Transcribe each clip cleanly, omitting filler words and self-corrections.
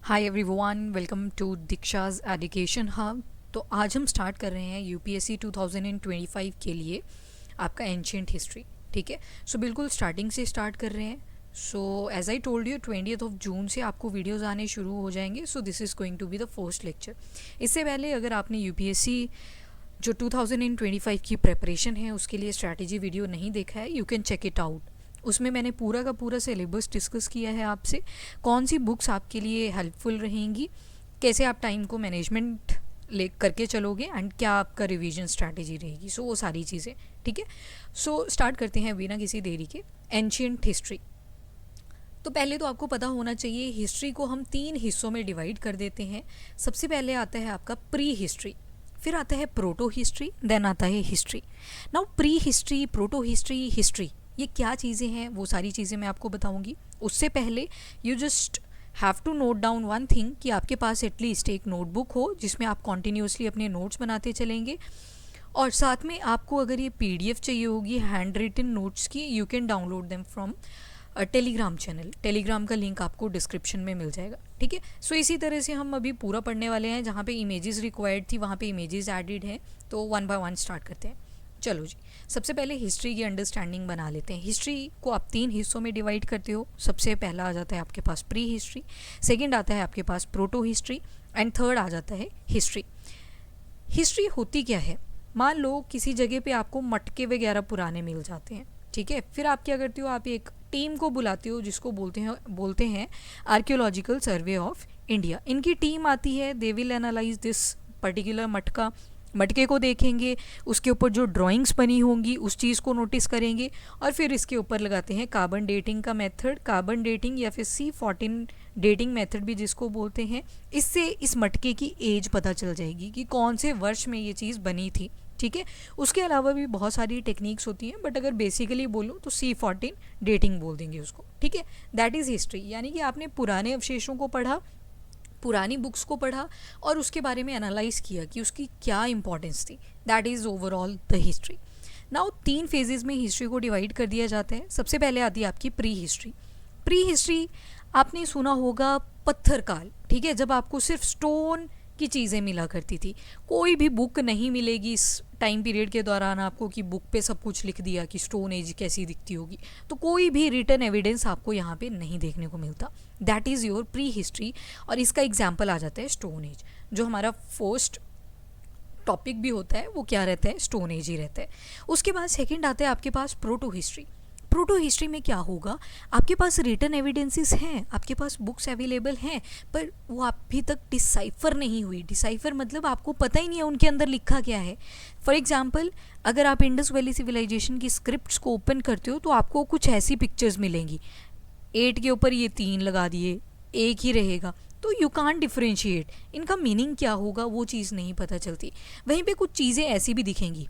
Hi everyone, welcome to Diksha's education hub. तो आज हम स्टार्ट कर रहे हैं यूपीएससी 2025 के लिए आपका एंशियंट हिस्ट्री। ठीक है, सो बिल्कुल स्टार्टिंग से स्टार्ट कर रहे हैं। So as I told you 20th June से आपको वीडियोस आने शुरू हो जाएंगे। So this is going to be the first lecture. इससे पहले अगर आपने यूपीएससी जो 2025 की प्रेपरेशन है उसके लिए स्ट्रैटेजी वीडियो नहीं देखा है, you can check it out. उसमें मैंने पूरा का पूरा सिलेबस डिस्कस किया है आपसे, कौन सी बुक्स आपके लिए हेल्पफुल रहेंगी, कैसे आप टाइम को मैनेजमेंट ले करके चलोगे एंड क्या आपका रिवीजन स्ट्रैटेजी रहेगी। सो वो सारी चीज़ें ठीक है। सो स्टार्ट करते हैं बिना किसी देरी के। Ancient history. तो पहले तो आपको पता होना चाहिए हिस्ट्री को हम 3 हिस्सों में डिवाइड कर देते हैं। सबसे पहले आता है आपका प्री हिस्ट्री, फिर आता है प्रोटो हिस्ट्री, देन आता है history. Now pre history, proto history, history, ये क्या चीज़ें हैं वो सारी चीज़ें मैं आपको बताऊंगी। उससे पहले you just have to note down one thing कि आपके पास एटलीस्ट एक नोटबुक हो जिसमें आप कॉन्टीन्यूसली अपने नोट्स बनाते चलेंगे, और साथ में आपको अगर ये पीडीएफ चाहिए होगी हैंड रिटन नोट्स की, you can download them from Telegram channel. Telegram का लिंक आपको डिस्क्रिप्शन में मिल जाएगा। ठीक है, सो इसी तरह से हम अभी पूरा पढ़ने वाले हैं। जहाँ पे इमेजेस रिक्वायर्ड थी वहाँ पे इमेजेस एडिड हैं। तो वन बाय वन स्टार्ट करते हैं। चलो जी, सबसे पहले हिस्ट्री की अंडरस्टैंडिंग बना लेते हैं। हिस्ट्री को आप 3 हिस्सों में डिवाइड करते हो। सबसे पहला आ जाता है आपके पास प्री हिस्ट्री, सेकेंड आता है आपके पास प्रोटो हिस्ट्री एंड थर्ड आ जाता है हिस्ट्री। हिस्ट्री होती क्या है? मान लो किसी जगह पे आपको मटके वगैरह पुराने मिल जाते हैं। ठीक है, फिर आप क्या करते हो, आप एक टीम को बुलाते हो जिसको बोलते हैं आर्कियोलॉजिकल सर्वे ऑफ इंडिया। इनकी टीम आती है, they will analyse this particular मटके को देखेंगे, उसके ऊपर जो ड्राइंग्स बनी होंगी उस चीज़ को नोटिस करेंगे और फिर इसके ऊपर लगाते हैं कार्बन डेटिंग का मेथड, कार्बन डेटिंग या फिर C14 डेटिंग मेथड भी जिसको बोलते हैं। इससे इस मटके की एज पता चल जाएगी कि कौन से वर्ष में ये चीज़ बनी थी। ठीक है, उसके अलावा भी बहुत सारी टेक्निक्स होती हैं, बट अगर बेसिकली बोलूँ तो C14 डेटिंग बोल देंगे उसको। ठीक है, दैट इज़ हिस्ट्री। यानी कि आपने पुराने अवशेषों को पढ़ा, पुरानी बुक्स को पढ़ा और उसके बारे में एनालाइज किया कि उसकी क्या इंपॉर्टेंस थी। That is overall the history. Now 3 phases में हिस्ट्री को डिवाइड कर दिया जाता है। सबसे पहले आती है आपकी प्री हिस्ट्री। प्री हिस्ट्री आपने सुना होगा पत्थर काल। ठीक है, जब आपको सिर्फ स्टोन की चीज़ें मिला करती थी, कोई भी बुक नहीं मिलेगी इस टाइम पीरियड के दौरान आपको कि बुक पे सब कुछ लिख दिया कि स्टोन एज कैसी दिखती होगी। तो कोई भी रिटन एविडेंस आपको यहाँ पे नहीं देखने को मिलता। That is your pre history. और इसका एग्जाम्पल आ जाता है स्टोन एज। जो हमारा फर्स्ट टॉपिक भी होता है वो क्या रहता है, स्टोन एज ही रहता है। उसके बाद सेकेंड आता है आपके पास प्रोटो हिस्ट्री। प्रोटो हिस्ट्री में क्या होगा, आपके पास रिटन एविडेंसेस हैं, आपके पास बुक्स अवेलेबल हैं, पर वो अभी तक डिसाइफर नहीं हुई। डिसाइफर मतलब आपको पता ही नहीं है उनके अंदर लिखा क्या है। फॉर एग्जांपल, अगर आप इंडस वैली सिविलाइजेशन की स्क्रिप्ट्स को ओपन करते हो तो आपको कुछ ऐसी पिक्चर्स मिलेंगी, 8 के ऊपर ये 3 लगा दिए, एक ही रहेगा, तो यू कांट डिफ्रेंशिएट इनका मीनिंग क्या होगा, वो चीज़ नहीं पता चलती। वहीं पे कुछ चीज़ें ऐसी भी दिखेंगी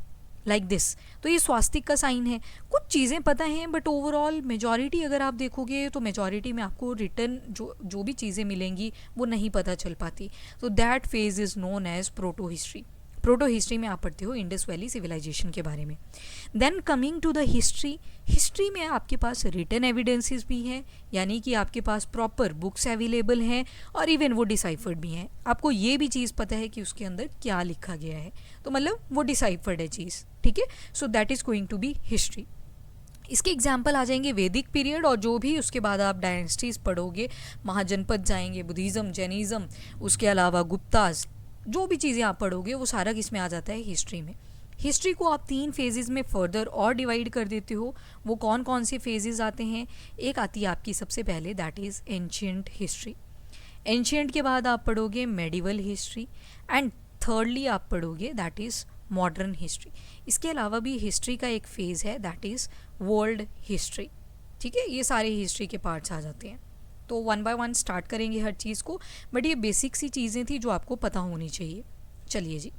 लाइक दिस, तो ये स्वास्तिक का साइन है। कुछ चीज़ें पता हैं, बट ओवरऑल मेजॉरिटी अगर आप देखोगे तो मेजॉरिटी में आपको रिटर्न जो भी चीज़ें मिलेंगी वो नहीं पता चल पाती। तो that phase is known as proto history. Proto history में आप पढ़ते हो इंडस वैली सिविलाइजेशन के बारे में। Then coming to the history, history में आपके पास रिटन एविडेंसेस भी हैं, यानी कि आपके पास प्रॉपर बुक्स अवेलेबल हैं और इवन वो डिसाइफर्ड भी हैं। आपको ये भी चीज़ पता है कि उसके अंदर क्या लिखा गया है, तो मतलब वो डिसाइफर्ड है चीज़। ठीक है, so that is going to be history. इसके एग्जाम्पल आ जाएंगे वैदिक पीरियड, और जो भी उसके बाद आप डायनेस्टीज़ पढ़ोगे, महाजनपद जाएंगे, बुद्धिज़्म, जैनिज़्म, उसके अलावा गुप्ताज, जो भी चीज़ें आप पढ़ोगे वो सारा किस में आ जाता है, हिस्ट्री में। हिस्ट्री को आप 3 फेजेस में फर्दर और डिवाइड कर देते हो। वो कौन कौन से फेजेस आते हैं? एक आती है आपकी सबसे पहले, that is ancient history. Ancient के बाद आप पढ़ोगे मेडिवल हिस्ट्री एंड थर्डली आप पढ़ोगे दैट इज़ मॉडर्न हिस्ट्री। इसके अलावा भी हिस्ट्री का एक फेज़ है दैट इज़ वर्ल्ड हिस्ट्री। ठीक है, ये सारे हिस्ट्री के पार्ट्स आ जाते हैं। तो वन बाय वन स्टार्ट करेंगे हर चीज़ को, बट ये बेसिक सी चीज़ें थी जो आपको पता होनी चाहिए। चलिए जी,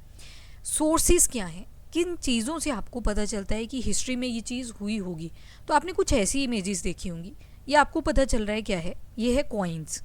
सोर्सेज क्या हैं, किन चीज़ों से आपको पता चलता है कि हिस्ट्री में ये चीज़ हुई होगी? तो आपने कुछ ऐसी इमेजेस देखी होंगी, ये आपको पता चल रहा है क्या है, ये है कॉइन्स।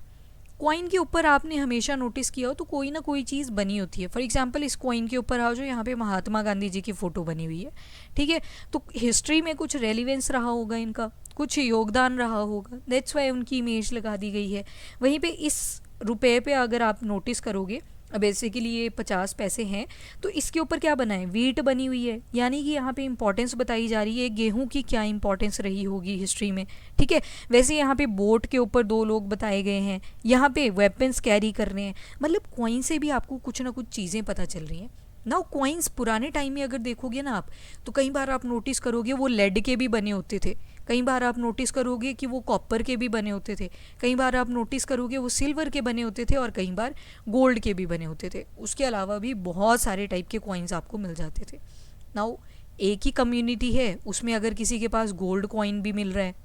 कॉइन के ऊपर आपने हमेशा नोटिस किया हो तो कोई ना कोई चीज़ बनी होती है। फॉर एग्जांपल, इस कॉइन के ऊपर आओ जो यहाँ पे महात्मा गांधी जी की फ़ोटो बनी हुई है। ठीक है, तो हिस्ट्री में कुछ रेलिवेंस रहा होगा इनका, कुछ योगदान रहा होगा, दैट्स वाई उनकी इमेज लगा दी गई है। वहीं पे इस रुपए पे अगर आप नोटिस करोगे, बेसिकली ये 50 पैसे हैं, तो इसके ऊपर क्या बना है, वीट बनी हुई है, यानी कि यहाँ पे इंपॉर्टेंस बताई जा रही है गेहूं की क्या इंपॉर्टेंस रही होगी हिस्ट्री में, ठीक है। वैसे यहाँ पे बोट के ऊपर 2 लोग बताए गए हैं, यहाँ पे वेपन्स कैरी कर रहे हैं, मतलब कॉइन से भी आपको कुछ ना कुछ चीज़ें पता चल रही हैं ना। कॉइन्स पुराने टाइम में अगर देखोगे ना आप, तो कई बार आप नोटिस करोगे वो लेड के भी बने होते थे, कई बार आप नोटिस करोगे कि वो कॉपर के भी बने होते थे, कई बार आप नोटिस करोगे वो सिल्वर के बने होते थे, और कई बार गोल्ड के भी बने होते थे। उसके अलावा भी बहुत सारे टाइप के कॉइन्स आपको मिल जाते थे। नाउ एक ही कम्युनिटी है, उसमें अगर किसी के पास गोल्ड कॉइन भी मिल रहा है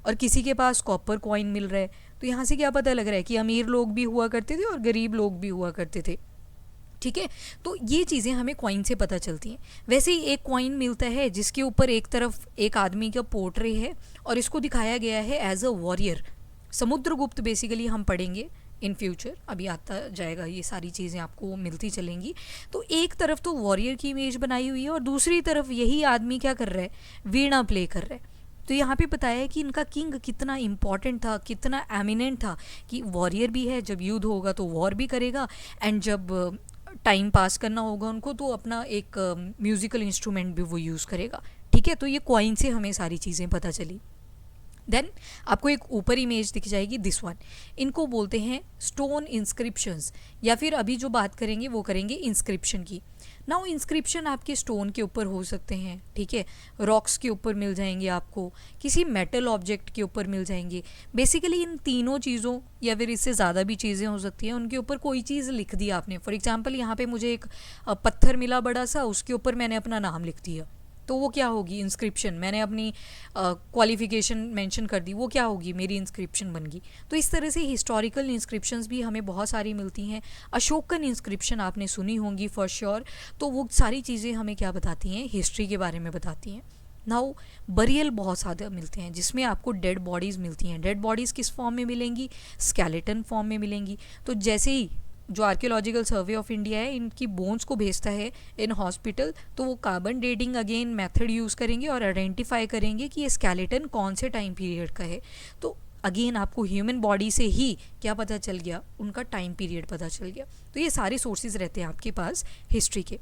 और किसी के पास कॉपर कॉइन मिल रहा है, तो यहाँ से क्या पता लग रहा है कि अमीर लोग भी हुआ करते थे और गरीब लोग भी हुआ करते थे, ठीक है। तो ये चीज़ें हमें कॉइन से पता चलती हैं। वैसे ही एक कॉइन मिलता है जिसके ऊपर एक तरफ एक आदमी का पोर्ट्रे है और इसको दिखाया गया है as a warrior. Samudragupta basically हम पढ़ेंगे इन फ्यूचर, अभी आता जाएगा, ये सारी चीज़ें आपको मिलती चलेंगी। तो एक तरफ तो वॉरियर की इमेज बनाई हुई है और दूसरी तरफ यही आदमी क्या कर रहा है, वीणा प्ले कर रहा है। तो यहाँ पे बताया है कि इनका किंग कितना इम्पॉर्टेंट था, कितना एमिनेंट था, कि वॉरियर भी है, जब युद्ध होगा तो वॉर भी करेगा, एंड जब टाइम पास करना होगा उनको तो अपना एक म्यूज़िकल इंस्ट्रूमेंट भी वो यूज़ करेगा, ठीक है। तो ये कॉइन से हमें सारी चीज़ें पता चली। देन आपको एक ऊपर इमेज दिख जाएगी, दिस वन, इनको बोलते हैं स्टोन इंस्क्रिप्शंस, या फिर अभी जो बात करेंगे वो करेंगे इंस्क्रिप्शन की। नाउ इंस्क्रिप्शन आपके स्टोन के ऊपर हो सकते हैं, ठीक है, रॉक्स के ऊपर मिल जाएंगे, आपको किसी मेटल ऑब्जेक्ट के ऊपर मिल जाएंगे। बेसिकली इन तीनों चीज़ों या फिर इससे ज़्यादा भी चीज़ें हो सकती हैं, उनके ऊपर कोई चीज़ लिख दी आपने। फॉर एग्जांपल यहाँ पे मुझे एक पत्थर मिला बड़ा सा, उसके ऊपर मैंने अपना नाम लिख दिया, तो वो क्या होगी, इंस्क्रिप्शन। मैंने अपनी क्वालिफिकेशन मेंशन कर दी, वो क्या होगी, मेरी इंस्क्रिप्शन बन गई। तो इस तरह से हिस्टोरिकल इंस्क्रिप्शंस भी हमें बहुत सारी मिलती हैं। अशोकन इंस्क्रिप्शन आपने सुनी होंगी फॉर श्योर। तो वो सारी चीज़ें हमें क्या बताती हैं, हिस्ट्री के बारे में बताती हैं। नाउ बरियल बहुत ज़्यादा मिलते हैं, जिसमें आपको डेड बॉडीज़ मिलती हैं। डेड बॉडीज़ किस फॉर्म में मिलेंगी, स्केलेटन फॉर्म में मिलेंगी। तो जैसे ही जो आर्कियोलॉजिकल सर्वे ऑफ इंडिया है इनकी बोन्स को भेजता है इन हॉस्पिटल, तो वो carbon dating again method use करेंगे और आइडेंटिफाई करेंगे कि ये स्केलेटन कौन से टाइम पीरियड का है। तो अगेन आपको ह्यूमन बॉडी से ही क्या पता चल गया, उनका टाइम पीरियड पता चल गया। तो ये सारे सोर्सेज रहते हैं आपके पास हिस्ट्री के।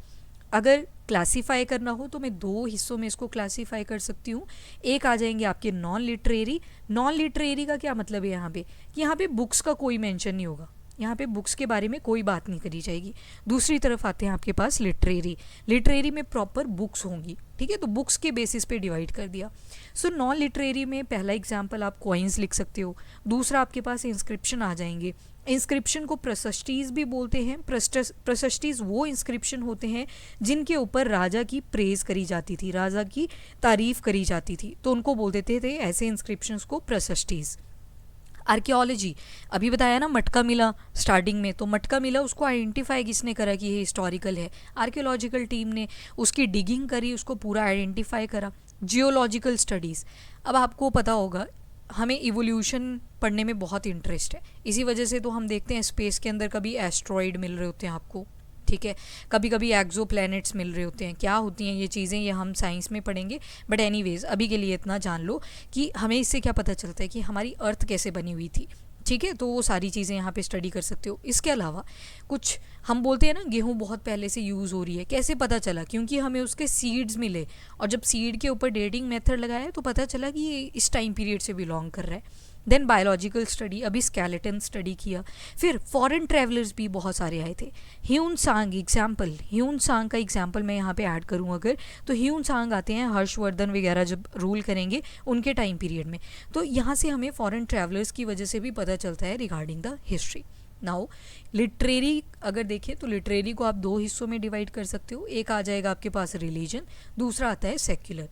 अगर क्लासीफाई करना हो तो मैं 2 हिस्सों में इसको क्लासीफाई कर सकती हूँ। एक आ जाएंगे आपके नॉन लिटरेरी। नॉन लिटरेरी का क्या मतलब है यहाँ पे, कि यहाँ पे बुक्स का कोई मेंशन नहीं होगा, यहाँ पे बुक्स के बारे में कोई बात नहीं करी जाएगी। दूसरी तरफ आते हैं आपके पास लिटरेरी। लिटरेरी में प्रॉपर बुक्स होंगी, ठीक है, तो बुक्स के बेसिस पे डिवाइड कर दिया। सो नॉन लिटरेरी में पहला एग्जांपल आप कॉइन्स लिख सकते हो, दूसरा आपके पास इंस्क्रिप्शन आ जाएंगे। इंस्क्रिप्शन को प्रशस्टीज भी बोलते हैं। प्रशस्टीज वो इंस्क्रिप्शन होते हैं जिनके ऊपर राजा की प्रेज करी जाती थी, राजा की तारीफ करी जाती थी, तो उनको बोल देते थे ऐसे इंस्क्रिप्शंस को प्रशस्टीज। आर्कियोलॉजी, अभी बताया ना मटका मिला स्टार्टिंग में, तो मटका मिला उसको आइडेंटिफाई किसने करा कि ये हिस्टोरिकल है, आर्कियोलॉजिकल टीम ने उसकी डिगिंग करी, उसको पूरा आइडेंटिफाई करा। जियोलॉजिकल स्टडीज़, अब आपको पता होगा हमें इवोल्यूशन पढ़ने में बहुत इंटरेस्ट है, इसी वजह से तो हम देखते हैं स्पेस के अंदर कभी एस्ट्रॉयड मिल रहे होते हैं आपको, ठीक है, कभी कभी एक्सो प्लैनेट्स मिल रहे होते हैं। क्या होती हैं ये चीज़ें, ये हम साइंस में पढ़ेंगे, बट एनीवेज अभी के लिए इतना जान लो कि हमें इससे क्या पता चलता है कि हमारी अर्थ कैसे बनी हुई थी, ठीक है। तो वो सारी चीज़ें यहाँ पे स्टडी कर सकते हो। इसके अलावा कुछ हम बोलते हैं ना गेहूँ बहुत पहले से यूज़ हो रही है, कैसे पता चला, क्योंकि हमें उसके सीड्स मिले, और जब सीड के ऊपर डेटिंग मेथड लगाया तो पता चला कि ये इस टाइम पीरियड से बिलोंग कर रहा है। देन बायोलॉजिकल स्टडी, अभी स्केलेटन स्टडी किया। फिर फॉरेन ट्रैवलर्स भी बहुत सारे आए थे। ह्यून सांग एग्जाम्पल, ह्यून सांग का एग्जाम्पल मैं यहाँ पे ऐड करूँ अगर, तो ह्यून सांग आते हैं हर्षवर्धन वगैरह जब रूल करेंगे उनके टाइम पीरियड में। तो यहाँ से हमें फॉरेन ट्रैवलर्स की वजह से भी पता चलता है regarding the history. Now literary अगर देखें तो लिटरेरी को आप 2 हिस्सों में डिवाइड कर सकते हो। एक आ जाएगा आपके पास रिलीजन, दूसरा आता है सेक्युलर।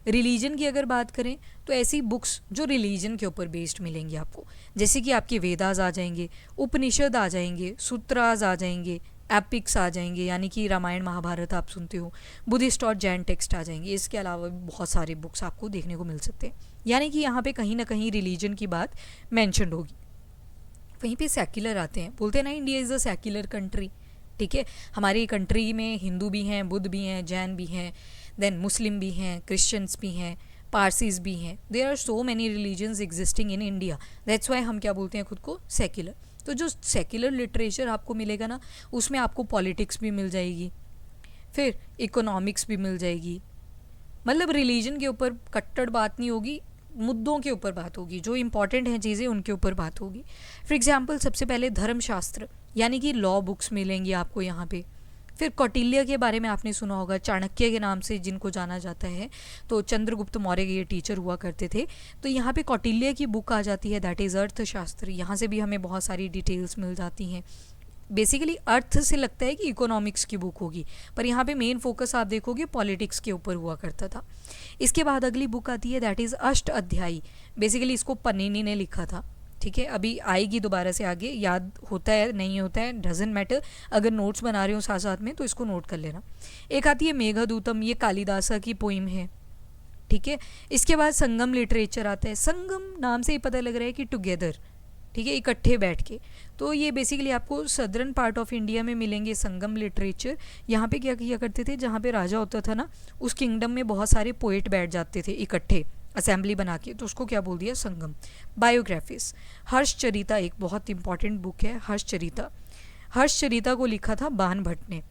रिलीजन की अगर बात करें तो ऐसी बुक्स जो रिलीजन के ऊपर बेस्ड मिलेंगी आपको, जैसे कि आपके वेदास आ जाएंगे, उपनिषद आ जाएंगे, सूत्रास आ जाएंगे, एपिक्स आ जाएंगे, यानी कि रामायण महाभारत आप सुनते हो, बुद्धिस्ट और जैन टेक्स्ट आ जाएंगे। इसके अलावा भी बहुत सारे बुक्स आपको देखने को मिल सकते हैं, यानी कि यहाँ पे कहीं ना कहीं रिलीजन की बात मैंशनड होगी। वहीं पे सेक्युलर आते हैं, बोलते हैं ना India is a secular country, ठीक है। हमारी कंट्री में हिंदू भी हैं, बुद्ध भी हैं, जैन भी हैं, देन मुस्लिम भी हैं, क्रिश्चियंस भी हैं, पारसीज भी हैं। There are so many religions existing in India, that's why हम क्या बोलते हैं खुद को सेक्युलर। तो जो सेक्युलर लिटरेचर आपको मिलेगा ना, उसमें आपको पॉलिटिक्स भी मिल जाएगी, फिर इकोनॉमिक्स भी मिल जाएगी, मतलब रिलीजन के ऊपर कट्टर बात नहीं होगी, मुद्दों के ऊपर बात होगी, जो इंपॉर्टेंट हैं चीज़ें उनके ऊपर बात होगी। फॉर एग्जांपल सबसे पहले धर्मशास्त्र यानी कि लॉ बुक्स मिलेंगी आपको यहाँ पे। फिर कौटिल्य के बारे में आपने सुना होगा, चाणक्य के नाम से जिनको जाना जाता है, तो चंद्रगुप्त मौर्य के ये टीचर हुआ करते थे। तो यहाँ पे कौटिल्य की बुक आ जाती है, दैट इज़ अर्थशास्त्र। यहाँ से भी हमें बहुत सारी डिटेल्स मिल जाती हैं। बेसिकली अर्थ से लगता है कि इकोनॉमिक्स की बुक होगी, पर यहाँ पे मेन फोकस आप देखोगे पॉलिटिक्स के ऊपर हुआ करता था। इसके बाद अगली बुक आती है, दैट इज़ अष्ट अध्यायी। बेसिकली इसको पनीनी ने लिखा था, ठीक है। अभी आएगी दोबारा से आगे, याद होता है नहीं होता है डजेंट मैटर, अगर नोट्स बना रहे हो साथ साथ में तो इसको नोट कर लेना। एक आती है मेघदूतम, ये कालिदासा की पोइम है, ठीक है। इसके बाद संगम लिटरेचर आता है। संगम नाम से ही पता लग रहा है कि टुगेदर, ठीक है, इकट्ठे बैठ के। तो ये बेसिकली आपको सदर्न पार्ट ऑफ इंडिया में मिलेंगे संगम लिटरेचर। यहाँ पे क्या किया करते थे, जहाँ पे राजा होता था ना, उस किंगडम में बहुत सारे पोएट बैठ जाते थे इकट्ठे असेंबली बना के, तो उसको क्या बोल दिया, संगम। बायोग्राफीज, हर्षचरिता एक बहुत इंपॉर्टेंट बुक है, हर्षचरिता। हर्षचरिता को लिखा था बाण भट्ट ने।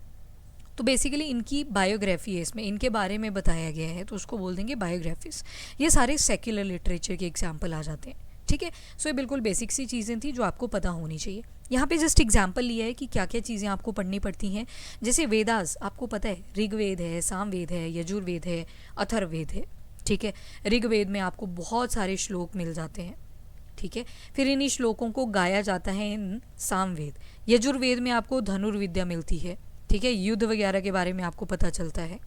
तो बेसिकली इनकी बायोग्राफी है, इसमें इनके बारे में बताया गया है, तो उसको बोल देंगे बायोग्राफीज। ये सारे सेक्युलर लिटरेचर के एग्जाम्पल आ जाते हैं, ठीक है। सो ये बिल्कुल बेसिक सी चीज़ें थी जो आपको पता होनी चाहिए। यहाँ पे जस्ट एग्जाम्पल लिया है कि क्या क्या चीज़ें आपको पढ़नी पड़ती हैं। जैसे वेदास आपको पता है, ऋग्वेद है, सामवेद है, यजुर्वेद है, अथर्ववेद है, ठीक है। ऋग्वेद में आपको बहुत सारे श्लोक मिल जाते हैं, ठीक है। फिर इन्हीं श्लोकों को गाया जाता है इन सामवेद। यजुर्वेद में आपको धनुर्विद्या मिलती है, ठीक है, युद्ध वगैरह के बारे में आपको पता चलता है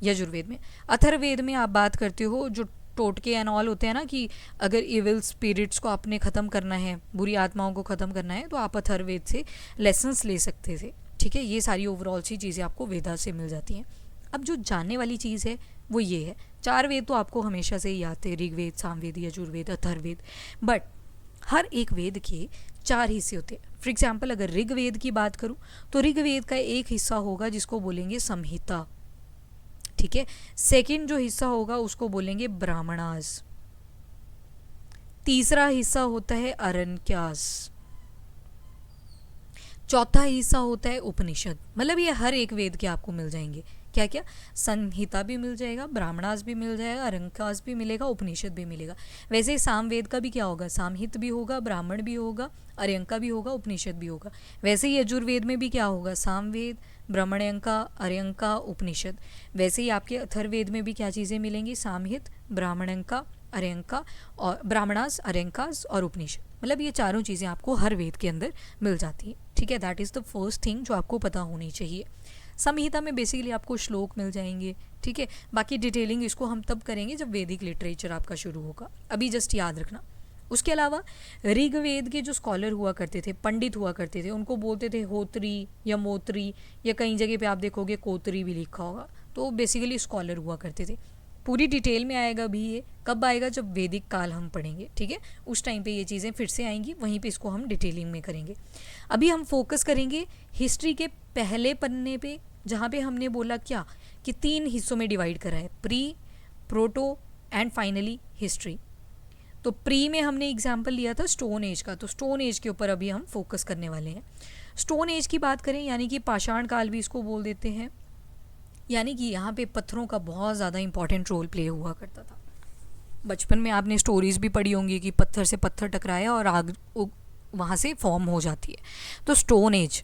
यजुर्वेद में। अथर्ववेद में आप बात करते हो जो टोटके एंड ऑल होते हैं ना, कि अगर इविल स्पिरिट्स को आपने ख़त्म करना है, बुरी आत्माओं को ख़त्म करना है, तो आप अथर्ववेद से लेसन्स ले सकते थे, ठीक है। ये सारी ओवरऑल सी चीज़ें आपको वेदा से मिल जाती हैं। अब जो जानने वाली चीज़ है वो ये है, 4 वेद तो आपको हमेशा से ही आते हैं, ऋग्वेद, सामवेद, यजुर्वेद, अथर्ववेद। बट हर एक वेद के 4 हिस्से होते हैं। फॉर एग्जाम्पल अगर ऋग्वेद की बात करूँ तो ऋग्वेद का एक हिस्सा होगा जिसको बोलेंगे संहिता, ठीक है। सेकंड जो हिस्सा होगा उसको बोलेंगे ब्राह्मणास। तीसरा हिस्सा होता है अरण्यकास। चौथा हिस्सा होता है उपनिषद। मतलब ये हर एक वेद के आपको मिल जाएंगे। क्या क्या, संहिता भी मिल जाएगा, ब्राह्मणास भी मिल जाएगा, अरण्यकास भी मिलेगा, उपनिषद भी मिलेगा। वैसे सामवेद का भी क्या होगा, सामहित भी होगा, ब्राह्मण भी होगा, अरण्यका भी होगा, उपनिषद भी होगा। वैसे ही यजुर्वेद में भी क्या होगा, सामवेद, ब्राह्मण्यका, अरण्यका, उपनिषद। वैसे ही आपके अथर्ववेद में भी क्या चीज़ें मिलेंगी, सामहित, ब्राह्मण्यका, अरण्यका और ब्राह्मणास, अरण्यकास और उपनिषद। मतलब ये चारों चीज़ें आपको हर वेद के अंदर मिल जाती है, ठीक है। That is the first thing जो आपको पता होनी चाहिए। संहिता में बेसिकली आपको श्लोक मिल जाएंगे, ठीक है। बाकी डिटेलिंग इसको हम तब करेंगे जब वैदिक लिटरेचर आपका शुरू होगा, अभी जस्ट याद रखना। उसके अलावा ऋग्वेद के जो स्कॉलर हुआ करते थे, पंडित हुआ करते थे, उनको बोलते थे होत्री या मोत्री, या कई जगह पे आप देखोगे कोत्री भी लिखा होगा। तो बेसिकली स्कॉलर हुआ करते थे। पूरी डिटेल में आएगा भी ये, कब आएगा, जब वैदिक काल हम पढ़ेंगे, ठीक है। उस टाइम पे ये चीज़ें फिर से आएंगी, वहीं पे इसको हम डिटेलिंग में करेंगे। अभी हम फोकस करेंगे हिस्ट्री के पहले पन्ने पे, जहाँ पे हमने बोला क्या कि 3 हिस्सों में डिवाइड करा है, pre, proto and finally history. तो प्री में हमने एग्जाम्पल लिया था स्टोन एज का, तो स्टोन एज के ऊपर अभी हम फोकस करने वाले हैं। स्टोन एज की बात करें यानी कि पाषाण काल भी इसको बोल देते हैं, यानी कि यहाँ पे पत्थरों का बहुत ज़्यादा इंपॉर्टेंट रोल प्ले हुआ करता था। बचपन में आपने स्टोरीज भी पढ़ी होंगी कि पत्थर से पत्थर टकराया और आग वहाँ से फॉर्म हो जाती है। तो स्टोन एज,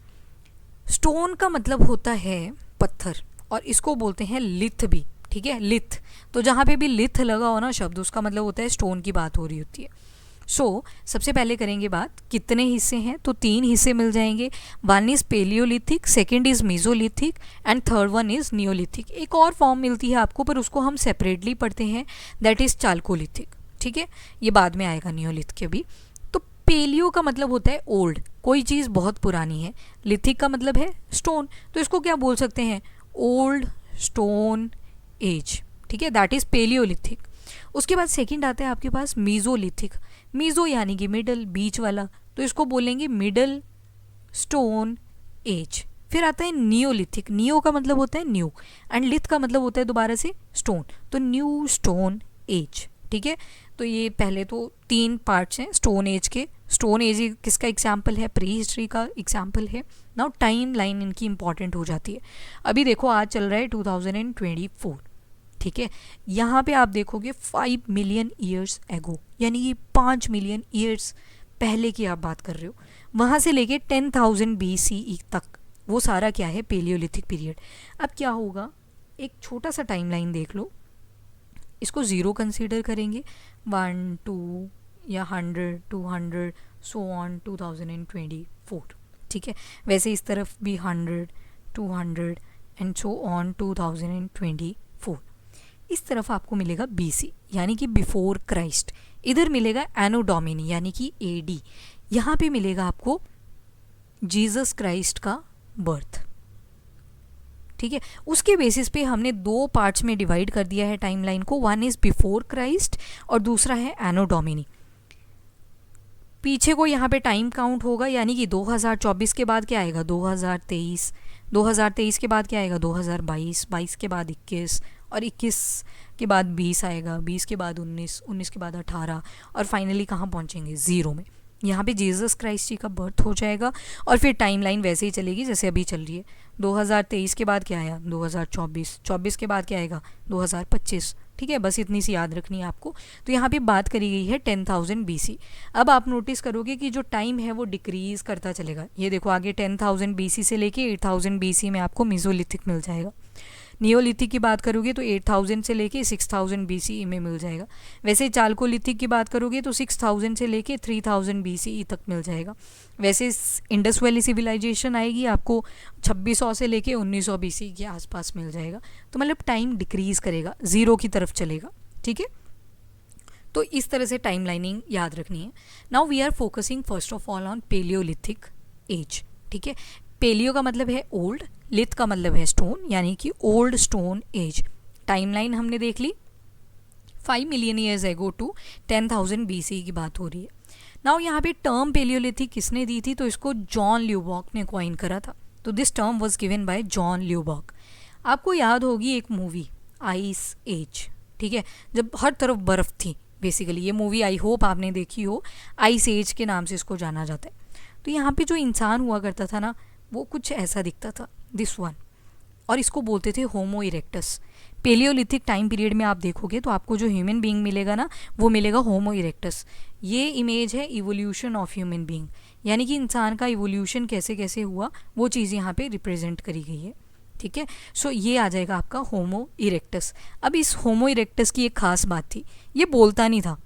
स्टोन का मतलब होता है पत्थर, और इसको बोलते हैं लिथ भी, ठीक है, लिथ। तो जहाँ पे भी लिथ लगा हो ना शब्द, उसका मतलब होता है स्टोन की बात हो रही होती है। सबसे पहले करेंगे बात कितने हिस्से हैं, तो 3 हिस्से मिल जाएंगे। 1 is palaeolithic, second is mesolithic and third one is neolithic. एक और फॉर्म मिलती है आपको, पर उसको हम सेपरेटली पढ़ते हैं, दैट इज़ चालकोलिथिक, ठीक है। ये बाद में आएगा नियोलिथ के भी। तो पेलियो का मतलब होता है ओल्ड, कोई चीज़ बहुत पुरानी है। लिथिक का मतलब है स्टोन, तो इसको क्या बोल सकते हैं, ओल्ड स्टोन एज, ठीक है, दैट इज़ पेलियोलिथिक। उसके बाद सेकंड आता है आपके पास मीजोलिथिक। मीजो यानी कि मिडल, बीच वाला, तो इसको बोलेंगे मिडल स्टोन एज। फिर आता है नियोलिथिक। नियो का मतलब होता है न्यू एंड लिथ का मतलब होता है दोबारा से स्टोन, तो न्यू स्टोन एज, ठीक है। तो ये पहले तो 3 पार्ट्स हैं स्टोन एज के। स्टोन एज किसका एग्जाम्पल है? प्री हिस्ट्री का एग्जाम्पल है। नाउ टाइम लाइन इनकी इंपॉर्टेंट हो जाती है। अभी देखो आज चल रहा है 2024, ठीक है। यहाँ पे आप देखोगे 5 मिलियन ईयर्स एगो, यानी कि 5 मिलियन ईयर्स पहले की आप बात कर रहे हो। वहाँ से लेके 10,000 BCE तक वो सारा क्या है? Palaeolithic period. अब क्या होगा, एक छोटा सा टाइमलाइन देख लो, इसको ज़ीरो कंसीडर करेंगे, 1 2 या 100 200 सो ऑन 2024, ठीक है। वैसे इस तरफ भी 100 200 एंड सो ऑन 2024। इस तरफ आपको मिलेगा BC यानी कि बिफोर क्राइस्ट, इधर मिलेगा एनो डोमिनी यानी कि AD, यहाँ पे मिलेगा आपको जीसस क्राइस्ट का बर्थ, ठीक है। उसके बेसिस पे हमने 2 पार्ट्स में डिवाइड कर दिया है टाइमलाइन को, वन इज बिफोर क्राइस्ट और दूसरा है एनो डोमिनी। पीछे को यहाँ पे टाइम काउंट होगा, यानी कि 2024 के बाद क्या आएगा? 2023, 2023 के बाद क्या आएगा? 2022, 22 के बाद 21 और 21 के बाद 20 आएगा, 20 के बाद 19, 19 के बाद 18 और फाइनली कहाँ पहुँचेंगे? ज़ीरो में। यहाँ पे जीसस क्राइस्ट जी का बर्थ हो जाएगा और फिर टाइमलाइन वैसे ही चलेगी जैसे अभी चल रही है। 2023 के बाद क्या आया? 2024, 24 के बाद क्या आएगा? 2025, ठीक है। बस इतनी सी याद रखनी है आपको। तो यहाँ पे बात करी गई है 10,000 BC। अब आप नोटिस करोगे कि जो टाइम है वो डिक्रीज़ करता चलेगा। ये देखो आगे 10,000 BC से लेके 8,000 BC में आपको मेसोलिथिक मिल जाएगा। नियोलिथिक की बात करोगे तो 8,000 से लेके 6,000 BCE में मिल जाएगा। वैसे चालकोलिथिक की बात करोगे तो 6,000 से लेके 3,000 BCE तक मिल जाएगा। वैसे इंडस वैली सिविलाइजेशन आएगी आपको 2600 से लेके 1900 BCE के आसपास मिल जाएगा। तो मतलब टाइम डिक्रीज़ करेगा, ज़ीरो की तरफ चलेगा, ठीक है। तो इस तरह से टाइम लाइनिंग याद रखनी है। Now we are focusing first of all on palaeolithic age, ठीक है। पेलियो का मतलब है ओल्ड, लिथ का मतलब है स्टोन, यानी कि ओल्ड स्टोन एज। टाइमलाइन हमने देख ली, 5 million years ago to 10,000 BC की बात हो रही है। नाउ यहाँ पे टर्म पेलियोलिथिक किसने दी थी? तो इसको जॉन ल्यूबॉक ने कॉइन करा था। तो this term was given by John Lubbock. आपको याद होगी एक मूवी आइस एज, ठीक है, जब हर तरफ बर्फ़ थी। बेसिकली ये मूवी आई होप आपने देखी हो, आइस एज के नाम से इसको जाना जाता है। तो यहाँ पे जो इंसान हुआ करता था ना, वो कुछ ऐसा दिखता था, दिस वन, और इसको बोलते थे होमो इरेक्टस। पेलियोलिथिक टाइम पीरियड में आप देखोगे तो आपको जो ह्यूमन बीइंग मिलेगा ना, वो मिलेगा होमो इरेक्टस। ये इमेज है इवोल्यूशन ऑफ ह्यूमन बीइंग, यानी कि इंसान का इवोल्यूशन कैसे कैसे हुआ वो चीज़ यहाँ पे रिप्रेजेंट करी गई है, ठीक है। सो ये आ जाएगा आपका होमो इरेक्टस। अब इस होमो इरेक्टस की एक खास बात थी, ये बोलता नहीं था,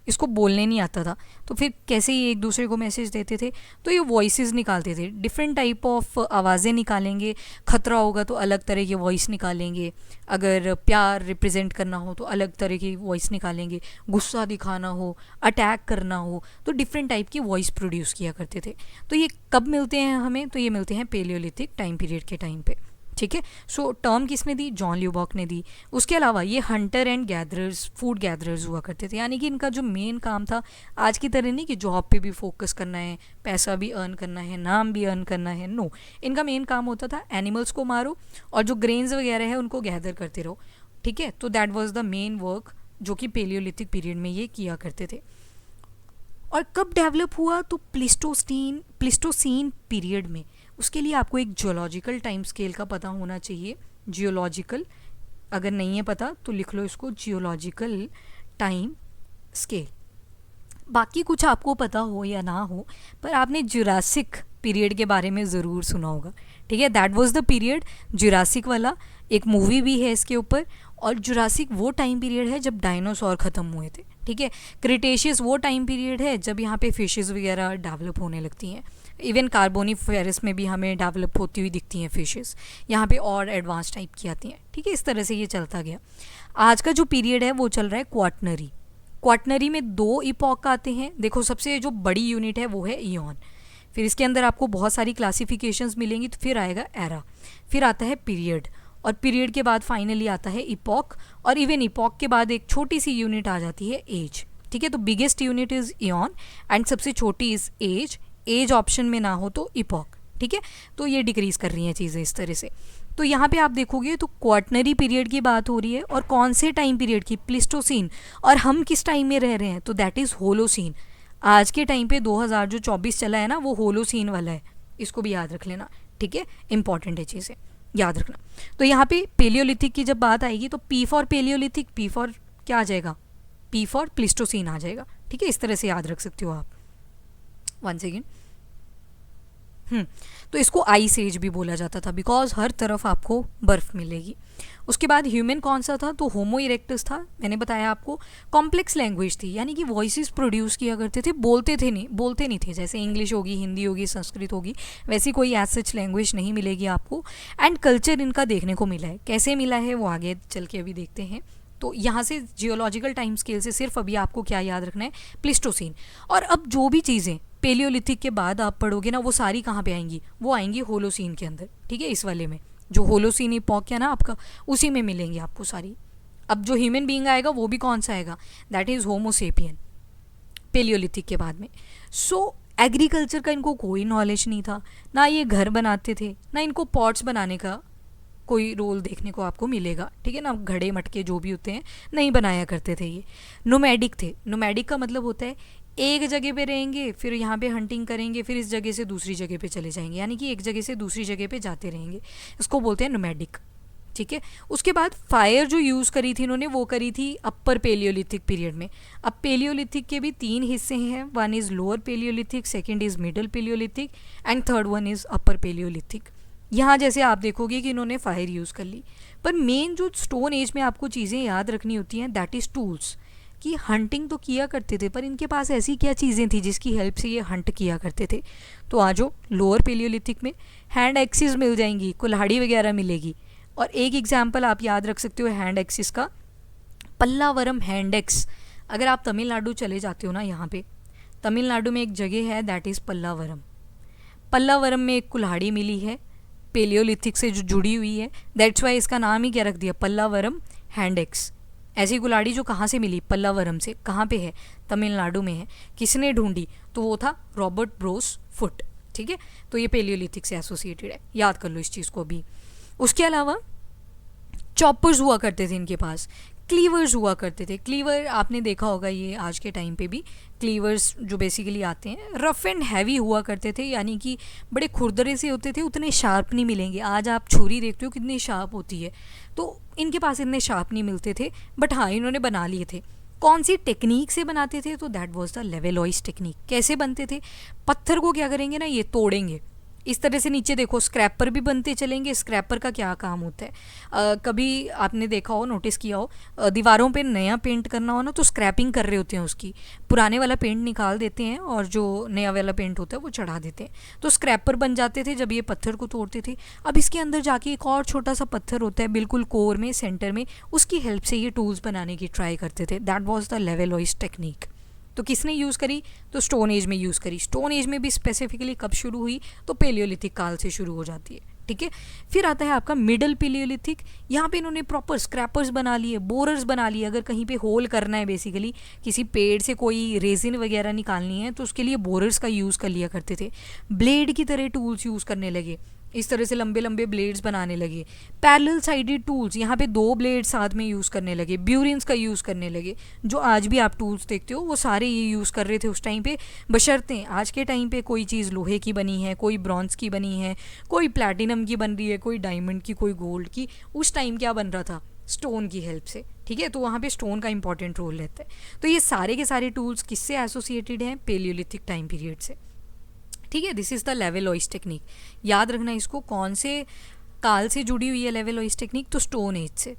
इसको बोलने नहीं आता था। तो फिर कैसे ये एक दूसरे को मैसेज देते थे? तो ये वॉइसेस निकालते थे, डिफरेंट टाइप ऑफ आवाज़ें निकालेंगे। खतरा होगा तो अलग तरह की वॉइस निकालेंगे, अगर प्यार रिप्रेजेंट करना हो तो अलग तरह की वॉइस निकालेंगे, गुस्सा दिखाना हो, अटैक करना हो, तो डिफरेंट टाइप की वॉइस प्रोड्यूस किया करते थे। तो ये कब मिलते हैं हमें? तो ये मिलते हैं पेलियोलिथिक टाइम पीरियड के टाइम पे, ठीक है। सो टर्म किसने दी? जॉन ल्यूबॉक ने दी। उसके अलावा ये Hunter and gatherers, food gatherers हुआ करते थे, यानी कि इनका जो मेन काम था, आज की तरह नहीं कि जॉब पे भी फोकस करना है, पैसा भी अर्न करना है, नाम भी अर्न करना है, नो। इनका मेन काम होता था एनिमल्स को मारो और जो ग्रेन्स वगैरह है उनको गैदर करते रहो, ठीक है। तो that was the main work जो कि पेलियोलिथिक पीरियड में ये किया करते थे। और कब डेवलप हुआ? तो प्लिस्टोसीन पीरियड में। उसके लिए आपको एक जियोलॉजिकल टाइम स्केल का पता होना चाहिए। जियोलॉजिकल, अगर नहीं है पता तो लिख लो इसको, जियोलॉजिकल टाइम स्केल। बाकी कुछ आपको पता हो या ना हो, पर आपने जुरासिक पीरियड के बारे में ज़रूर सुना होगा, ठीक है। That was the period, Jurassic वाला, एक मूवी भी है इसके ऊपर। और जुरासिक वो टाइम पीरियड है जब डायनासोर ख़त्म हुए थे, ठीक है। क्रिटेशियस वो टाइम पीरियड है जब यहाँ पे फिशेस वगैरह डेवलप होने लगती हैं। इवन कार्बोनिफेरस में भी हमें डेवलप होती हुई दिखती हैं फिशेस, यहाँ पे और एडवांस टाइप की आती हैं, ठीक है। इस तरह से ये चलता गया। आज का जो पीरियड है वो चल रहा है क्वाटनरी। क्वाटनरी में 2 इपॉक आते हैं। देखो सबसे जो बड़ी यूनिट है वो है ईयन, फिर इसके अंदर आपको बहुत सारी क्लासिफिकेशंस मिलेंगी। तो फिर आएगा एरा, फिर आता है पीरियड, और पीरियड के बाद फाइनली आता है इपॉक, और इवन इपॉक के बाद एक छोटी सी यूनिट आ जाती है एज, ठीक है। तो biggest unit is Ian and सबसे छोटी इज़ एज। एज ऑप्शन में ना हो तो इपॉक, ठीक है। तो ये डिक्रीज़ कर रही हैं चीज़ें इस तरह से। तो यहाँ पे आप देखोगे तो क्वाटरनरी पीरियड की बात हो रही है, और कौन से टाइम पीरियड की, प्लिस्टोसीन। और हम किस टाइम में रह रहे हैं, तो दैट इज़ होलोसीन। आज के टाइम पे 2024 चला है ना, वो होलोसीन वाला है, इसको भी याद रख लेना, ठीक है, इंपॉर्टेंट है चीज़ें याद रखना। तो यहाँ पे पेलियोलिथिक की जब बात आएगी तो P for palaeolithic, P for क्या आ जाएगा, पी फॉर प्लिस्टोसीन आ जाएगा, ठीक है, इस तरह से याद रख सकते हो आप। One second. तो इसको आइस एज भी बोला जाता था, बिकॉज हर तरफ आपको बर्फ मिलेगी। उसके बाद ह्यूमन कौन सा था, तो होमो इरेक्टस था। मैंने बताया आपको कॉम्प्लेक्स लैंग्वेज थी, यानी कि वॉइसेस प्रोड्यूस किया करते थे, बोलते नहीं थे। जैसे इंग्लिश होगी, हिंदी होगी, संस्कृत होगी, वैसी कोई एज सच लैंग्वेज नहीं मिलेगी आपको। एंड कल्चर इनका देखने को मिला है, कैसे मिला है वो आगे चल के अभी देखते हैं। तो यहाँ से जियोलॉजिकल टाइम स्केल से सिर्फ अभी आपको क्या याद रखना है, प्लिस्टोसीन। और अब जो भी चीज़ें पेलियोलिथिक के बाद आप पढ़ोगे ना, वो सारी कहाँ पे आएंगी, वो आएंगी होलोसीन के अंदर, ठीक है, इस वाले में जो होलोसीन इपॉक है ना आपका, उसी में मिलेंगी आपको सारी। अब जो ह्यूमन बीइंग आएगा वो भी कौन सा आएगा, दैट इज़ होमोसेपियन, पेलियोलिथिक के बाद में। सो एग्रीकल्चर का इनको कोई नॉलेज नहीं था, ना ये घर बनाते थे, ना इनको पॉट्स बनाने का कोई रोल देखने को आपको मिलेगा, ठीक है ना, घड़े मटके जो भी होते हैं नहीं बनाया करते थे ये। नोमैडिक थे। नोमैडिक का मतलब होता है एक जगह पे रहेंगे, फिर यहाँ पे हंटिंग करेंगे, फिर इस जगह से दूसरी जगह पे चले जाएंगे, यानी कि एक जगह से दूसरी जगह पे जाते रहेंगे, इसको बोलते हैं नोमैडिक, ठीक है। उसके बाद फायर जो यूज़ करी थी इन्होंने, वो करी थी अपर पेलियोलिथिक पीरियड में। अब पेलियोलिथिक के भी 3 हिस्से हैं, one is lower palaeolithic, second is middle palaeolithic, and third one is upper palaeolithic. यहाँ जैसे आप देखोगे कि इन्होंने फायर यूज़ कर ली, पर मेन जो स्टोन एज में आपको चीज़ें याद रखनी होती हैं, दैट इज़ टूल्स। कि हंटिंग तो किया करते थे, पर इनके पास ऐसी क्या चीज़ें थी जिसकी हेल्प से ये हंट किया करते थे। तो आज लोअर पेलियोलिथिक में हैंड एक्सिस मिल जाएंगी, कुल्हाड़ी वगैरह मिलेगी। और एक एग्जाम्पल आप याद रख सकते हो हैंड एक्सिस का, पल्लावरम हैंड एक्स। अगर आप तमिलनाडु चले जाते हो ना, यहाँ पे तमिलनाडु में एक जगह है दैट इज़ पल्लावरम। पल्लावरम में एक कुल्हाड़ी मिली है पेलियोलिथिक से जो जुड़ी हुई है, दैट्स वाई इसका नाम ही क्या रख दिया, पल्लावरम हैंड एक्स। ऐसी कुल्हाड़ी जो कहाँ से मिली, पल्लावरम से, कहाँ पे है, तमिलनाडु में है। किसने ढूंढी, तो वो था रॉबर्ट ब्रोस फुट, ठीक है। तो ये पेलियोलिथिक से एसोसिएटेड है, याद कर लो इस चीज़ को भी। उसके अलावा चॉपर्स हुआ करते थे इनके पास, क्लीवर्स हुआ करते थे। क्लीवर आपने देखा होगा, ये आज के टाइम पे भी क्लीवर्स जो बेसिकली आते हैं रफ एंड हैवी हुआ करते थे, यानी कि बड़े खुरदरे से होते थे, उतने शार्प नहीं मिलेंगे। आज आप छुरी देखते हो कितनी शार्प होती है, तो इनके पास इतने शार्प नहीं मिलते थे, बट हाँ इन्होंने बना लिए थे। कौन सी टेक्निक से बनाते थे, तो that was the Levallois technique. कैसे बनते थे, पत्थर को क्या करेंगे ना, ये तोड़ेंगे इस तरह से, नीचे देखो स्क्रैपर भी बनते चलेंगे। स्क्रैपर का क्या काम होता है, कभी आपने देखा हो, नोटिस किया हो, दीवारों पे नया पेंट करना हो ना, तो स्क्रैपिंग कर रहे होते हैं उसकी, पुराने वाला पेंट निकाल देते हैं और जो नया वाला पेंट होता है वो चढ़ा देते हैं, तो स्क्रैपर बन जाते थे जब ये पत्थर को तोड़ते थे। अब इसके अंदर जाके एक और छोटा सा पत्थर होता है बिल्कुल कोर में, सेंटर में, उसकी हेल्प से ये टूल्स बनाने की ट्राई करते थे। That was the Levallois technique. तो किसने यूज़ करी, तो स्टोन एज में यूज़ करी। स्टोन एज में भी स्पेसिफिकली कब शुरू हुई, तो पेलियोलिथिक काल से शुरू हो जाती है, ठीक है। फिर आता है आपका मिडल पेलियोलिथिक। यहाँ पे इन्होंने प्रॉपर स्क्रैपर्स बना लिए, बोरर्स बना लिए। अगर कहीं पे होल करना है, बेसिकली किसी पेड़ से कोई रेजिन वगैरह निकालनी है, तो उसके लिए बोरर्स का यूज़ कर लिया करते थे। ब्लेड की तरह टूल्स यूज़ करने लगे, इस तरह से लंबे लंबे ब्लेड्स बनाने लगे। पैरेलल साइडेड टूल्स, यहाँ पे 2 ब्लेड साथ में यूज़ करने लगे। ब्यूरिन्स का यूज़ करने लगे। जो आज भी आप टूल्स देखते हो वो सारे ये यूज़ कर रहे थे उस टाइम पे, बशर्ते आज के टाइम पे कोई चीज़ लोहे की बनी है, कोई ब्रॉन्ज की बनी है, कोई प्लैटिनम की बन रही है, कोई डायमंड की, कोई गोल्ड की। उस टाइम क्या बन रहा था, स्टोन की हेल्प से, ठीक है। तो वहाँ पे स्टोन का इंपॉर्टेंट रोल रहता है। तो ये सारे के सारे टूल्स किससे एसोसिएटेड हैं, पेलियोलिथिक टाइम पीरियड से, ठीक है। This is the Levallois technique. याद रखना इसको, कौन से काल से जुड़ी हुई है लेवेलॉइस टेक्निक, तो स्टोन एज से।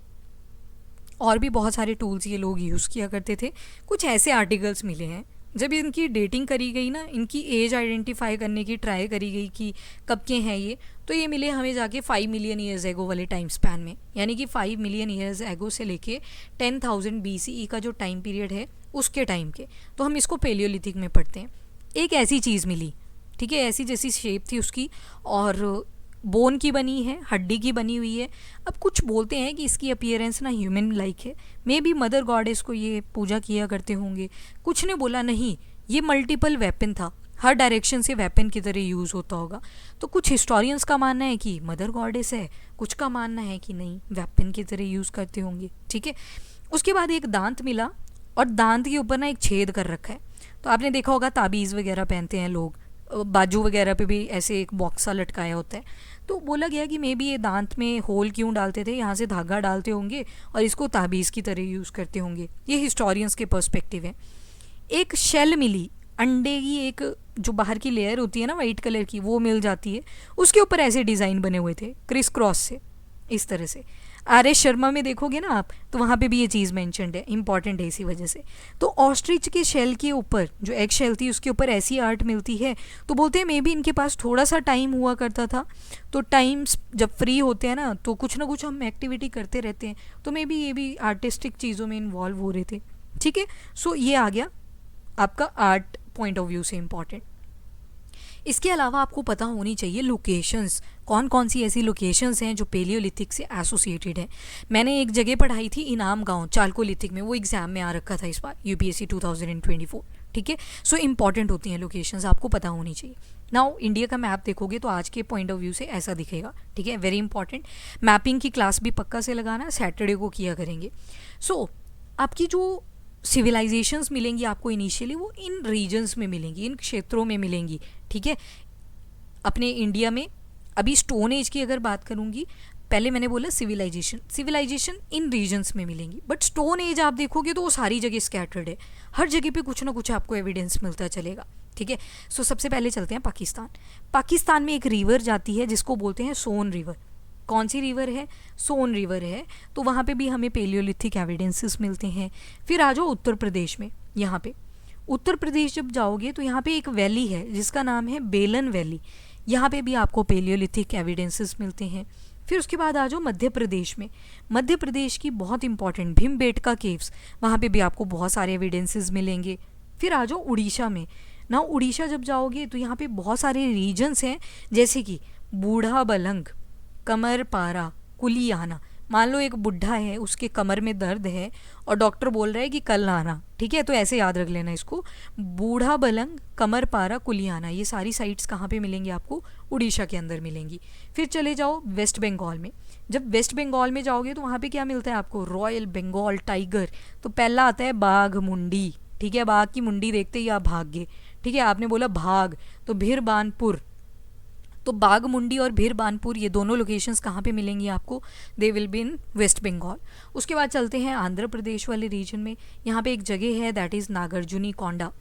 और भी बहुत सारे टूल्स ये लोग यूज़ किया करते थे। कुछ ऐसे आर्टिकल्स मिले हैं जब इनकी डेटिंग करी गई ना, इनकी एज आइडेंटिफाई करने की ट्राई करी गई कि कब के हैं ये, तो ये मिले हमें जाके 5 मिलियन ईयर्स एगो वाले टाइम स्पैन में, यानी कि 5 मिलियन ईयर्स एगो से लेके 10,000 BCE का जो टाइम पीरियड है उसके टाइम के। तो हम इसको पेलियोलिथिक में पढ़ते हैं। एक ऐसी चीज़ मिली, ठीक है, ऐसी जैसी शेप थी उसकी, और बोन की बनी है, हड्डी की बनी हुई है। अब कुछ बोलते हैं कि इसकी अपीयरेंस ना ह्यूमन लाइक है, मे बी मदर गॉडेस को ये पूजा किया करते होंगे। कुछ ने बोला नहीं, ये मल्टीपल वेपन था, हर डायरेक्शन से वेपन की तरह यूज़ होता होगा। तो कुछ हिस्टोरियंस का मानना है कि मदर गॉडेस है, कुछ का मानना है कि नहीं वेपन की तरह यूज़ करते होंगे, ठीक है। उसके बाद एक दांत मिला और दांत के ऊपर ना एक छेद कर रखा है। तो आपने देखा होगा ताबीज़ वगैरह पहनते हैं लोग, बाजू वगैरह पे भी ऐसे एक बॉक्स सा लटकाया होता है। तो बोला गया कि मे बी ये दांत में होल क्यों डालते थे, यहाँ से धागा डालते होंगे और इसको ताबीज़ की तरह यूज़ करते होंगे। ये हिस्टोरियंस के पर्सपेक्टिव है। एक शेल मिली, अंडे की एक जो बाहर की लेयर होती है ना वाइट कलर की, वो मिल जाती है, उसके ऊपर ऐसे डिज़ाइन बने हुए थे क्रिस क्रॉस से, इस तरह से। आर एस शर्मा में देखोगे ना आप, तो वहाँ पे भी ये चीज़ मेंशन्ड है, इंपॉर्टेंट है इसी वजह से। तो ऑस्ट्रिच के शेल के ऊपर जो एग शेल थी उसके ऊपर ऐसी आर्ट मिलती है, तो बोलते हैं मे बी इनके पास थोड़ा सा टाइम हुआ करता था। तो टाइम्स जब फ्री होते हैं ना तो कुछ ना कुछ हम एक्टिविटी करते रहते हैं, तो मे बी ये भी आर्टिस्टिक चीज़ों में इन्वॉल्व हो रहे थे, ठीक है। सो ये आ गया आपका आर्ट पॉइंट ऑफ व्यू से इम्पॉर्टेंट। इसके अलावा आपको पता होनी चाहिए लोकेशंस, कौन कौन सी ऐसी लोकेशंस हैं जो पेलियोलिथिक से एसोसिएटेड है। मैंने एक जगह पढ़ाई थी इनाम गांव चालकोलिथिक में, वो एग्जाम में आ रखा था इस बार यूपीएससी 2024, ठीक है। सो इंपॉर्टेंट होती हैं लोकेशंस, आपको पता होनी चाहिए। नाउ इंडिया का मैप देखोगे तो आज के पॉइंट ऑफ व्यू से ऐसा दिखेगा, ठीक है। वेरी इंपॉर्टेंट, मैपिंग की क्लास भी पक्का से लगाना, सैटरडे को किया करेंगे। सो आपकी जो सिविलाइजेशंस मिलेंगी आपको इनिशियली, वो इन रीजन्स में मिलेंगी, इन क्षेत्रों में मिलेंगी, ठीक है। अपने इंडिया में अभी स्टोन एज की अगर बात करूँगी, पहले मैंने बोला सिविलाइजेशन इन रीजन्स में मिलेंगी, बट स्टोन एज आप देखोगे तो वो सारी जगह स्कैटर्ड है, हर जगह पे कुछ ना कुछ आपको एविडेंस मिलता चलेगा, ठीक है। सो सबसे पहले चलते हैं पाकिस्तान। पाकिस्तान में एक रिवर जाती है जिसको बोलते हैं सोन रिवर। कौन सी रिवर है? सोन रिवर है। तो वहाँ पे भी हमें पेलियोलिथिक एविडेंसेस मिलते हैं। फिर आ जाओ उत्तर प्रदेश में। यहाँ पे उत्तर प्रदेश जब जाओगे तो यहाँ पे एक वैली है जिसका नाम है बेलन वैली, यहाँ पे भी आपको पेलियोलिथिक एविडेंसेस मिलते हैं। फिर उसके बाद आ जाओ मध्य प्रदेश में। मध्य प्रदेश की बहुत इंपॉर्टेंट भीमबेटका केव्स, वहाँ पे भी आपको बहुत सारे एविडेंसेस मिलेंगे। फिर आ जाओ उड़ीसा में ना, उड़ीसा जब जाओगे तो यहाँ पे बहुत सारे रीजन्स हैं, जैसे कि बूढ़ा बलंग, कमर पारा, कुलियाना। मान लो एक बुढ़ा है, उसके कमर में दर्द है और डॉक्टर बोल रहा है कि कल आना, ठीक है। तो ऐसे याद रख लेना इसको, बूढ़ा बलंग, कमर पारा, कुलियाना। ये सारी साइट्स कहाँ पे मिलेंगी आपको? उड़ीसा के अंदर मिलेंगी। फिर चले जाओ वेस्ट बंगाल में। जब वेस्ट बंगाल में जाओगे तो वहाँ पे क्या मिलता है आपको? Royal Bengal tiger. तो पहला आता है बाघ मुंडी, ठीक है। बाघ की मुंडी देखते ही आप भाग गए, ठीक है। आपने बोला भाग, तो भिरबानपुर। तो बाघ मुंडी और भिरबानपुर, ये दोनों लोकेशंस कहाँ पे मिलेंगी आपको? They will be in west Bengal. उसके बाद चलते हैं आंध्र प्रदेश वाले रीजन में। यहाँ पे एक जगह है दैट इज़ नागार्जुनी कोंडा।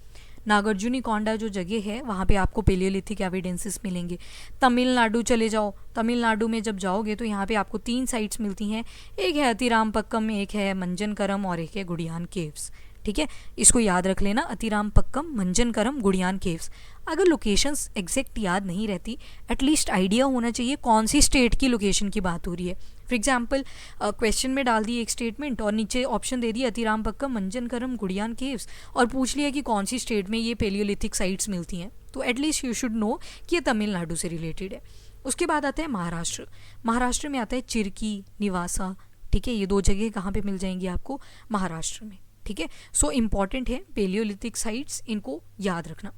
नागार्जुनी कोंडा जो जगह है वहाँ पे आपको पेलियोलिथिक एविडेंसेस मिलेंगे। तमिलनाडु चले जाओ। तमिलनाडु में जब जाओगे तो यहाँ पे आपको 3 साइट्स मिलती हैं, एक है अतिरामपक्कम, एक है मंजनकरम और एक है गुड़ियान केव्स, ठीक है। इसको याद रख लेना, अतिरामपक्कम, मंजनकरम, गुड़ियान केव्स। अगर लोकेशंस एग्जैक्ट याद नहीं रहती, एटलीस्ट आइडिया होना चाहिए कौन सी स्टेट की लोकेशन की बात हो रही है। फॉर एग्जाम्पल क्वेश्चन में डाल दी एक स्टेटमेंट और नीचे ऑप्शन दे दिया अतिरामपक्कम, मंजनकरम, गुड़ियान केव्स, और पूछ लिया कि कौन सी स्टेट में ये पेलियोलिथिक साइट्स मिलती हैं, तो एटलीस्ट यू शुड नो कि ये तमिलनाडु से रिलेटेड है। उसके बाद आता है महाराष्ट्र। महाराष्ट्र में आता है चिरकी, निवासा, ठीक है। ये 2 जगह कहाँ पे मिल जाएंगी आपको? महाराष्ट्र में, ठीक है। सो इम्पॉर्टेंट है पेलियोलिथिक साइट्स, इनको याद रखना।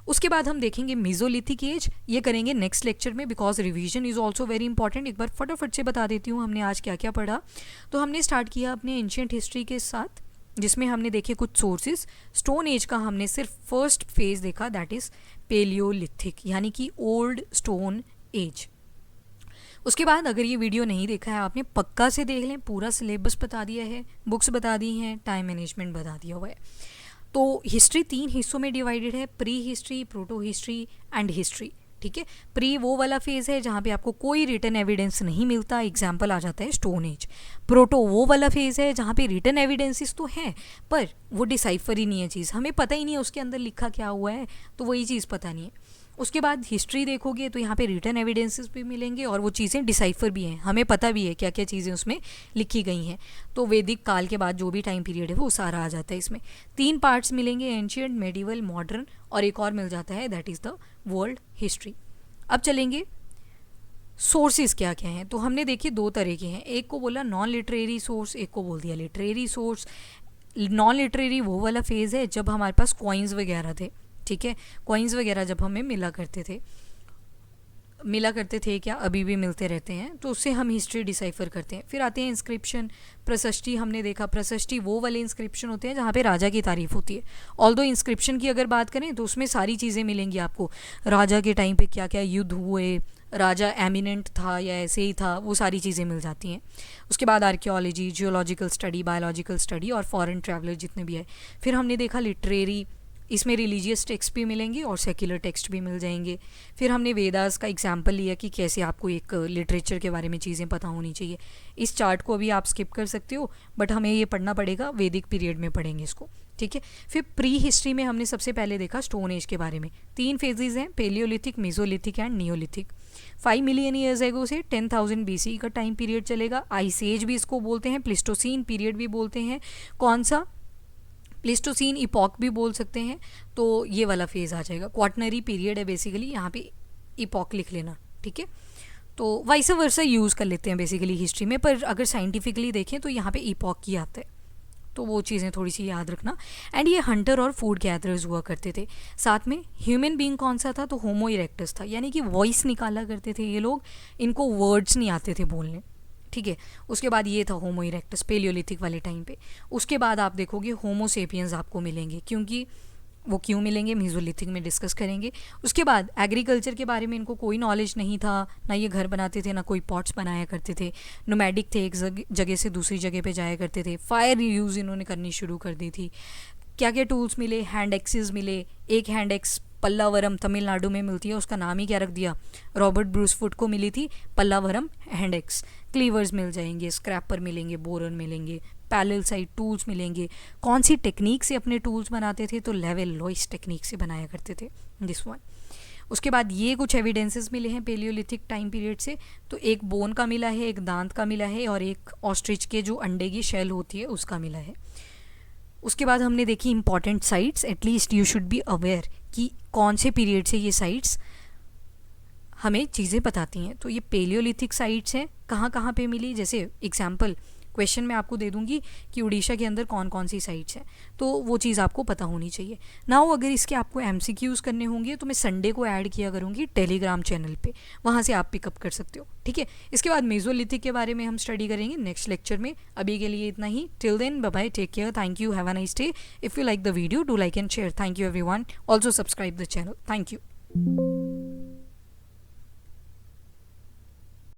उसके बाद हम देखेंगे मेसोलिथिक एज, ये करेंगे नेक्स्ट लेक्चर में, because revision is also very important. एक बार फटाफट से बता देती हूँ हमने आज क्या क्या पढ़ा। तो हमने स्टार्ट किया अपने एंशिएंट हिस्ट्री के साथ, जिसमें हमने देखे कुछ सोर्सेज। स्टोन एज का हमने सिर्फ फर्स्ट फेज देखा, दैट इज़ पेलियोलिथिक, यानी कि ओल्ड स्टोन एज। उसके बाद अगर ये वीडियो नहीं देखा है आपने, पक्का से देख लें, पूरा सिलेबस बता दिया है, बुक्स बता दी हैं, टाइम मैनेजमेंट बता दिया हुआ है। तो हिस्ट्री 3 हिस्सों में डिवाइडेड है, pre history, proto history and history, ठीक है। प्री वो वाला फेज़ है जहाँ पे आपको कोई रिटन एविडेंस नहीं मिलता, एग्जाम्पल आ जाता है स्टोन एज। प्रोटो वो वाला फेज़ है जहाँ पे रिटन एविडेंसेस तो हैं पर वो डिसाइफर ही नहीं है चीज़, हमें पता ही नहीं है उसके अंदर लिखा क्या हुआ है, तो वही चीज़ पता नहीं है। उसके बाद हिस्ट्री देखोगे तो यहाँ पे रिटन एविडेंसेस भी मिलेंगे और वो चीज़ें डिसाइफर भी हैं, हमें पता भी है क्या क्या चीज़ें उसमें लिखी गई हैं। तो वैदिक काल के बाद जो भी टाइम पीरियड है वो सारा आ जाता है इसमें। 3 पार्ट्स मिलेंगे, एंशिएंट, मेडिवल, मॉडर्न, और एक और मिल जाता है that is the world history. अब चलेंगे सोर्सेज क्या क्या हैं। तो हमने देखिए 2 तरह के हैं, एक को बोला नॉन लिटरेरी सोर्स, एक को बोल दिया लिटरेरी सोर्स। नॉन लिटरेरी वो वाला फेज़ है जब हमारे पास कॉइन्स वगैरह थे, ठीक है। कॉइन्स वगैरह जब हमें मिला करते थे क्या, अभी भी मिलते रहते हैं, तो उससे हम हिस्ट्री डिसाइफर करते हैं। फिर आते हैं इंस्क्रिप्शन, प्रशस्ति। हमने देखा प्रशस्ति वो वाले इंस्क्रिप्शन होते हैं जहाँ पे राजा की तारीफ होती है। ऑल्दो इंस्क्रिप्शन की अगर बात करें तो उसमें सारी चीज़ें मिलेंगी आपको, राजा के टाइम पे क्या क्या युद्ध हुए, राजा एमिनेंट था या ऐसे ही था, वो सारी चीज़ें मिल जाती हैं। उसके बाद archaeology, geological study, biological study और फॉरेन ट्रैवलर जितने भी है। फिर हमने देखा लिटरेरी, इसमें रिलीजियस टेक्स्ट भी मिलेंगे और सेक्युलर टेक्स्ट भी मिल जाएंगे। फिर हमने वेदास का एग्जाम्पल लिया कि कैसे आपको एक लिटरेचर के बारे में चीज़ें पता होनी चाहिए। इस चार्ट को अभी आप स्किप कर सकते हो, बट हमें ये पढ़ना पड़ेगा, वैदिक पीरियड में पढ़ेंगे इसको, ठीक है। फिर प्री हिस्ट्री में हमने सबसे पहले देखा स्टोन एज के बारे में। 3 फेजेज हैं, palaeolithic, mesolithic and neolithic. 5 million years ago से 10,000 BC का टाइम पीरियड चलेगा। आइस एज भी इसको बोलते हैं, प्लिस्टोसीन पीरियड भी बोलते हैं। कौन सा? प्लिस्टोसीन इपॉक भी बोल सकते हैं। तो ये वाला फेज़ आ जाएगा। क्वाटनरी पीरियड है बेसिकली, यहाँ पे इपॉक लिख लेना, ठीक है। तो वाइस वर्सा यूज़ कर लेते हैं बेसिकली हिस्ट्री में, पर अगर साइंटिफिकली देखें तो यहाँ पे इपॉक ही आता है, तो वो चीज़ें थोड़ी सी याद रखना। एंड ये हंटर और फूड गैदरर्स हुआ करते थे। साथ में ह्यूमन बीइंग कौन सा था? तो होमो इरेक्टस था, यानी कि वॉइस निकाला करते थे ये लोग, इनको वर्ड्स नहीं आते थे बोलने, ठीक है। उसके बाद ये था होमो इरेक्टस पेलियोलिथिक वाले टाइम पे। उसके बाद आप देखोगे होमो सेपियंस आपको मिलेंगे, क्योंकि वो क्यों मिलेंगे मेसोलिथिक में डिस्कस करेंगे। उसके बाद एग्रीकल्चर के बारे में इनको कोई नॉलेज नहीं था, ना ये घर बनाते थे, ना कोई पॉट्स बनाया करते थे। नोमैडिक थे, एक जगह से दूसरी जगह पे जाया करते थे। फायर यूज़ इन्होंने करनी शुरू कर दी थी। क्या क्या टूल्स मिले? हैंड एक्सेस मिले। एक हैंड एक्स पल्लावरम तमिलनाडु में मिलती है, उसका नाम ही क्या रख दिया, रॉबर्ट ब्रूस फुट को मिली थी पल्लावरम हैंड एक्स। क्लीवर्स मिल जाएंगे, स्क्रैपर मिलेंगे, बोरन मिलेंगे, पैरेलल साइड टूल्स मिलेंगे। कौन सी टेक्निक से अपने टूल्स बनाते थे? तो लेवल लॉइस टेक्निक से बनाया करते थे, दिस वन। उसके बाद ये कुछ एविडेंसेस मिले हैं पेलियोलिथिक टाइम पीरियड से। तो एक बोन का मिला है, एक दांत का मिला है, और एक ऑस्ट्रिच के जो अंडे की शेल होती है उसका मिला है। उसके बाद हमने देखी important sites, at least you should be aware कि कौन से पीरियड से ये साइट्स हमें चीज़ें बताती हैं। तो ये पेलियोलिथिक साइट्स हैं, कहाँ कहाँ पे मिली, जैसे एग्जांपल क्वेश्चन में आपको दे दूंगी कि उड़ीसा के अंदर कौन कौन सी साइट्स हैं, तो वो चीज़ आपको पता होनी चाहिए। नाउ अगर इसके आपको MCQs करने होंगे तो मैं संडे को ऐड किया करूँगी टेलीग्राम चैनल पे, वहाँ से आप पिकअप कर सकते हो, ठीक है। इसके बाद मेसोलिथिक के बारे में हम स्टडी करेंगे नेक्स्ट लेक्चर में। अभी के लिए इतना ही। Till then bye bye, take care, thank you, have a nice day. If you like the video do like and share. Thank you everyone, also subscribe the channel. Thank you.